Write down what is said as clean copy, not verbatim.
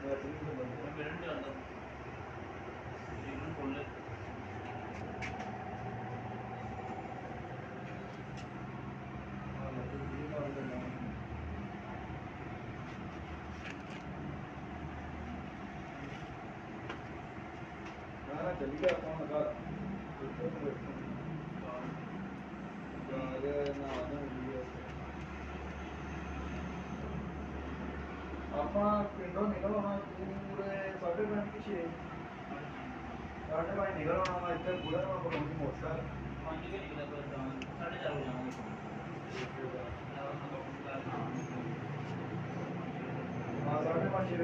ਮਿਲਣ ਜਾਂਦਾ ਜੀਵਨ ਖੋਲੇ चली गया कौन लगा ਆਪਾਂ ਪਿੰਡੋਂ ਨਿਕਲ ਆਉਣਾ ਪੂਰੇ 5:30 ਕਿ 6 5:30 ਨਿਕਲ ਆਉਣਾ ਵਾ ਇੱਥੇ ਪੂਰਾ ਨਾ ਪਰੋਂਦੀ ਮੋਟਰਸਾਈਕਲ 5 ਵਜੇ ਨਿਕਲਿਆ ਪਰ 4:30 ਹੋ ਜਾਵਾਂਗੇ ਹਾਂ 5:30